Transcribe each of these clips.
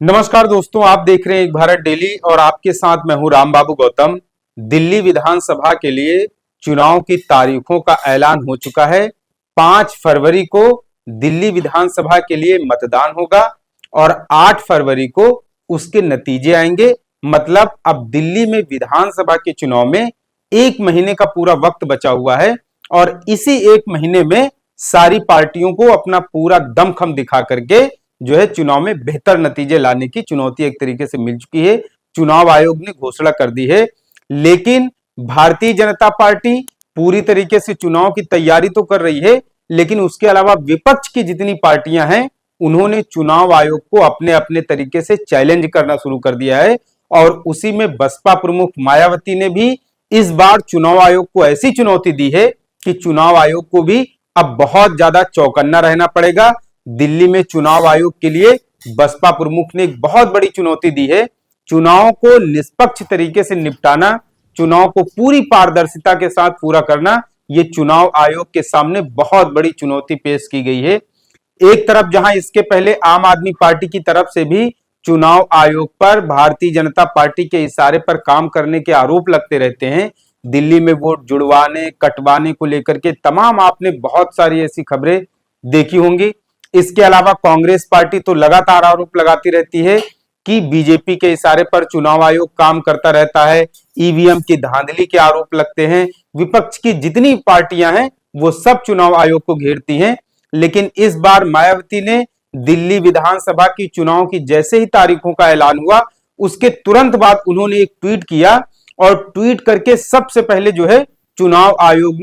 नमस्कार दोस्तों, आप देख रहे हैं एक भारत डेली और आपके साथ मैं हूं राम बाबू गौतम। दिल्ली विधानसभा के लिए चुनाव की तारीखों का ऐलान हो चुका है। 5 फरवरी को दिल्ली विधानसभा के लिए मतदान होगा और 8 फरवरी को उसके नतीजे आएंगे। मतलब अब दिल्ली में विधानसभा के चुनाव में 1 महीने का पूरा वक्त बचा हुआ है और इसी 1 महीने में सारी पार्टियों को अपना पूरा दमखम दिखा करके जो है चुनाव में बेहतर नतीजे लाने की चुनौती एक तरीके से मिल चुकी है। चुनाव आयोग ने घोषणा कर दी है, लेकिन भारतीय जनता पार्टी पूरी तरीके से चुनाव की तैयारी तो कर रही है, लेकिन उसके अलावा विपक्ष की जितनी पार्टियां हैं उन्होंने चुनाव आयोग को अपने अपने तरीके से चैलेंज करना शुरू कर दिया है। और उसी में बसपा प्रमुख मायावती ने भी इस बार चुनाव आयोग को ऐसी चुनौती दी है कि चुनाव आयोग को भी अब बहुत ज्यादा चौकन्ना रहना पड़ेगा। दिल्ली में चुनाव आयोग के लिए बसपा प्रमुख ने एक बहुत बड़ी चुनौती दी है। चुनाव को निष्पक्ष तरीके से निपटाना, चुनाव को पूरी पारदर्शिता के साथ पूरा करना, ये चुनाव आयोग के सामने बहुत बड़ी चुनौती पेश की गई है। एक तरफ जहां इसके पहले आम आदमी पार्टी की तरफ से भी चुनाव आयोग पर भारतीय जनता पार्टी के इशारे पर काम करने के आरोप लगते रहते हैं। दिल्ली में वोट जुड़वाने कटवाने को लेकर के तमाम आपने बहुत सारी ऐसी खबरें देखी होंगी। इसके अलावा कांग्रेस पार्टी तो लगातार आरोप लगाती रहती है कि बीजेपी के इशारे पर चुनाव आयोग काम करता रहता है, ईवीएम की धांधली के आरोप लगते हैं। विपक्ष की जितनी पार्टियां हैं वो सब चुनाव आयोग को घेरती हैं। लेकिन इस बार मायावती ने दिल्ली विधानसभा की चुनाव की जैसे ही तारीखों का ऐलान हुआ उसके तुरंत बाद उन्होंने एक ट्वीट किया और ट्वीट करके सबसे पहले जो है चुनाव आयोग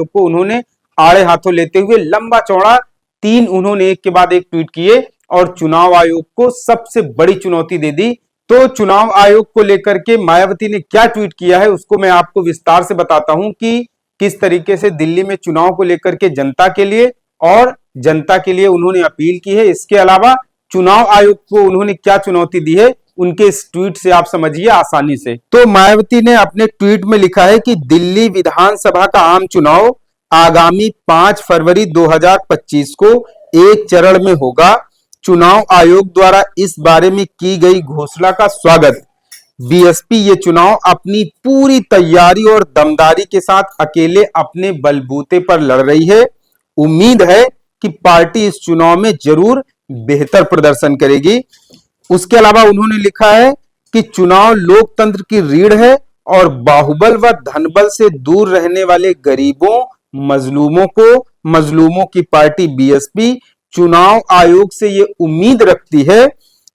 को उन्होंने आड़े हाथों लेते हुए लंबा चौड़ा 3 उन्होंने एक के बाद एक ट्वीट किए और चुनाव आयोग को सबसे बड़ी चुनौती दे दी। तो चुनाव आयोग को लेकर के मायावती ने क्या ट्वीट किया है उसको मैं आपको विस्तार से बताता हूं कि किस तरीके से दिल्ली में चुनाव को लेकर के जनता के लिए उन्होंने अपील की है। इसके अलावा चुनाव आयोग को उन्होंने क्या चुनौती दी है उनके इस ट्वीट से आप समझिए आसानी से। तो मायावती ने अपने ट्वीट में लिखा है कि दिल्ली विधानसभा का आम चुनाव आगामी 5 फरवरी 2025 को एक चरण में होगा। चुनाव आयोग द्वारा इस बारे में की गई घोषणा का स्वागत। बीएसपी ये चुनाव अपनी पूरी तैयारी और दमदारी के साथ अकेले अपने बलबूते पर लड़ रही है। उम्मीद है कि पार्टी इस चुनाव में जरूर बेहतर प्रदर्शन करेगी। उसके अलावा उन्होंने लिखा है कि चुनाव लोकतंत्र की रीढ़ है और बाहुबल व धनबल से दूर रहने वाले गरीबों मजलूमों की पार्टी बीएसपी चुनाव आयोग से ये उम्मीद रखती है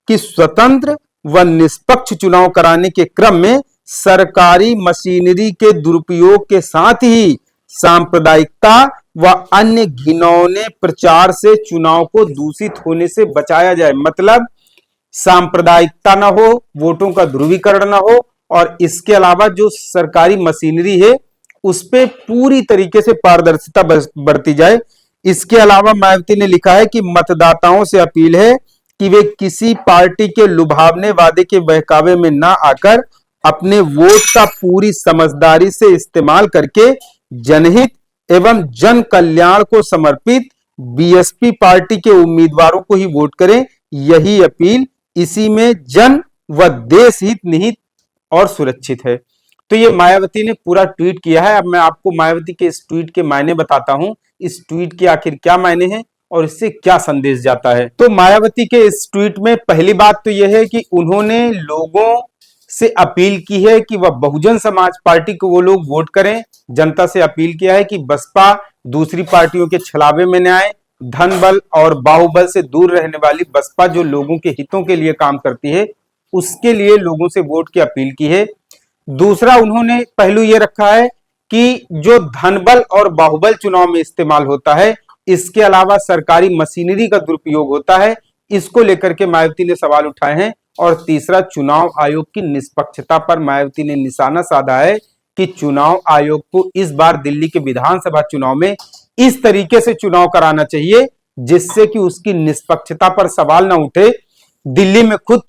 कि स्वतंत्र व निष्पक्ष चुनाव कराने के क्रम में सरकारी मशीनरी के दुरुपयोग के साथ ही सांप्रदायिकता व अन्य घिनौने प्रचार से चुनाव को दूषित होने से बचाया जाए। मतलब सांप्रदायिकता ना हो, वोटों का ध्रुवीकरण ना हो और इसके अलावा जो सरकारी मशीनरी है उस पे पूरी तरीके से पारदर्शिता बरती जाए। इसके अलावा मायावती ने लिखा है कि मतदाताओं से अपील है कि वे किसी पार्टी के लुभावने वादे के बहकावे में ना आकर अपने वोट का पूरी समझदारी से इस्तेमाल करके जनहित एवं जन कल्याण को समर्पित बीएसपी पार्टी के उम्मीदवारों को ही वोट करें। यही अपील इसी में जन व देश हित निहित और सुरक्षित है। तो ये मायावती ने पूरा ट्वीट किया है। अब मैं आपको मायावती के इस ट्वीट के मायने बताता हूं, इस ट्वीट के आखिर क्या मायने हैं और इससे क्या संदेश जाता है। तो मायावती के इस ट्वीट में पहली बात तो यह है कि उन्होंने लोगों से अपील की है कि वह बहुजन समाज पार्टी को वो लोग वोट करें। जनता से अपील किया है कि बसपा दूसरी पार्टियों के छलावे में न आए। धन बल और बाहुबल से दूर रहने वाली बसपा जो लोगों के हितों के लिए काम करती है उसके लिए लोगों से वोट की अपील की है। दूसरा उन्होंने पहलू यह रखा है कि जो धनबल और बाहुबल चुनाव में इस्तेमाल होता है, इसके अलावा सरकारी मशीनरी का दुरुपयोग होता है, इसको लेकर के मायावती ने सवाल उठाए हैं। और तीसरा चुनाव आयोग की निष्पक्षता पर मायावती ने निशाना साधा है कि चुनाव आयोग को इस बार दिल्ली के विधानसभा चुनाव में इस तरीके से चुनाव कराना चाहिए जिससे कि उसकी निष्पक्षता पर सवाल ना उठे। दिल्ली में खुद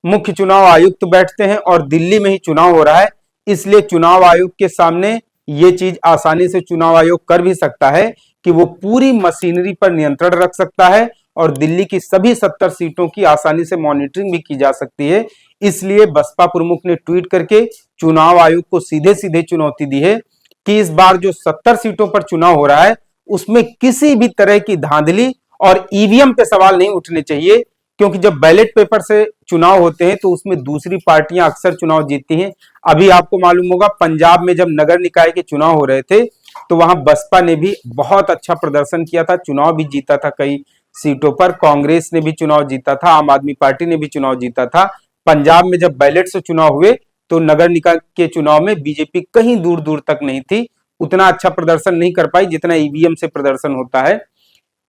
मुख्य चुनाव आयुक्त बैठते हैं और दिल्ली में ही चुनाव हो रहा है, इसलिए चुनाव आयोग के सामने ये चीज आसानी से चुनाव आयोग कर भी सकता है कि वो पूरी मशीनरी पर नियंत्रण रख सकता है और दिल्ली की सभी 70 सीटों की आसानी से मॉनिटरिंग भी की जा सकती है। इसलिए बसपा प्रमुख ने ट्वीट करके चुनाव आयोग को सीधे सीधे चुनौती दी है कि इस बार जो 70 सीटों पर चुनाव हो रहा है उसमें किसी भी तरह की धांधली और ईवीएम पे सवाल नहीं उठने चाहिए, क्योंकि जब बैलेट पेपर से चुनाव होते हैं तो उसमें दूसरी पार्टियां अक्सर चुनाव जीतती हैं। अभी आपको मालूम होगा पंजाब में जब नगर निकाय के चुनाव हो रहे थे तो वहां बसपा ने भी बहुत अच्छा प्रदर्शन किया था, चुनाव भी जीता था कई सीटों पर। कांग्रेस ने भी चुनाव जीता था, आम आदमी पार्टी ने भी चुनाव जीता था। पंजाब में जब बैलेट से चुनाव हुए तो नगर निकाय के चुनाव में बीजेपी कहीं दूर दूर तक नहीं थी, उतना अच्छा प्रदर्शन नहीं कर पाई जितना ईवीएम से प्रदर्शन होता है।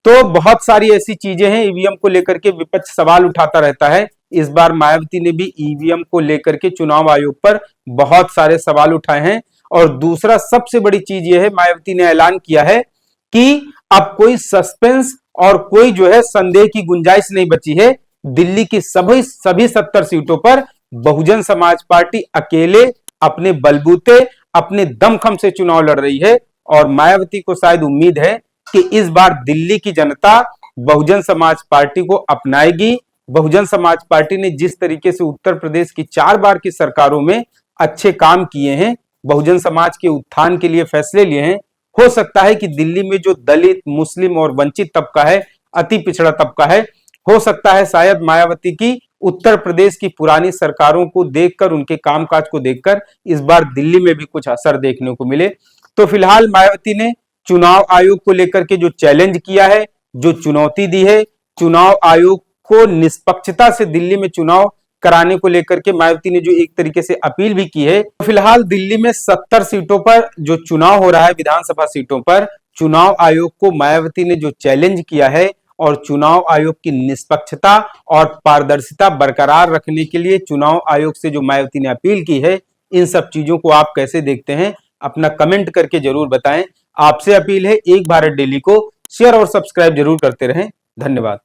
तो बहुत सारी ऐसी चीजें हैं ईवीएम को लेकर के विपक्ष सवाल उठाता रहता है। इस बार मायावती ने भी ईवीएम को लेकर के चुनाव आयोग पर बहुत सारे सवाल उठाए हैं। और दूसरा सबसे बड़ी चीज यह है, मायावती ने ऐलान किया है कि अब कोई सस्पेंस और कोई जो है संदेह की गुंजाइश नहीं बची है। दिल्ली की सभी 70 सीटों पर बहुजन समाज पार्टी अकेले अपने बलबूते अपने दमखम से चुनाव लड़ रही है। और मायावती को शायद उम्मीद है कि इस बार दिल्ली की जनता बहुजन समाज पार्टी को अपनाएगी। बहुजन समाज पार्टी ने जिस तरीके से उत्तर प्रदेश की 4 बार की सरकारों में अच्छे काम किए हैं, बहुजन समाज के उत्थान के लिए फैसले लिए हैं, हो सकता है कि दिल्ली में जो दलित, मुस्लिम और वंचित तबका है, अति पिछड़ा तबका है, हो सकता है शायद मायावती की उत्तर प्रदेश की पुरानी सरकारों को देखकर, उनके कामकाज को देखकर इस बार दिल्ली में भी कुछ असर देखने को मिले। तो फिलहाल मायावती ने चुनाव आयोग को लेकर के जो चैलेंज किया है, जो चुनौती दी है, चुनाव आयोग को निष्पक्षता से दिल्ली में चुनाव कराने को लेकर के मायावती ने जो एक तरीके से अपील भी की है। तो फिलहाल दिल्ली में 70 सीटों पर जो चुनाव हो रहा है, विधानसभा सीटों पर, चुनाव आयोग को मायावती ने जो चैलेंज किया है और चुनाव आयोग की निष्पक्षता और पारदर्शिता बरकरार रखने के लिए चुनाव आयोग से जो मायावती ने अपील की है, इन सब चीजों को आप कैसे देखते हैं, अपना कमेंट करके जरूर बताएं। आपसे अपील है, एक भारत डेली को शेयर और सब्सक्राइब जरूर करते रहें। धन्यवाद।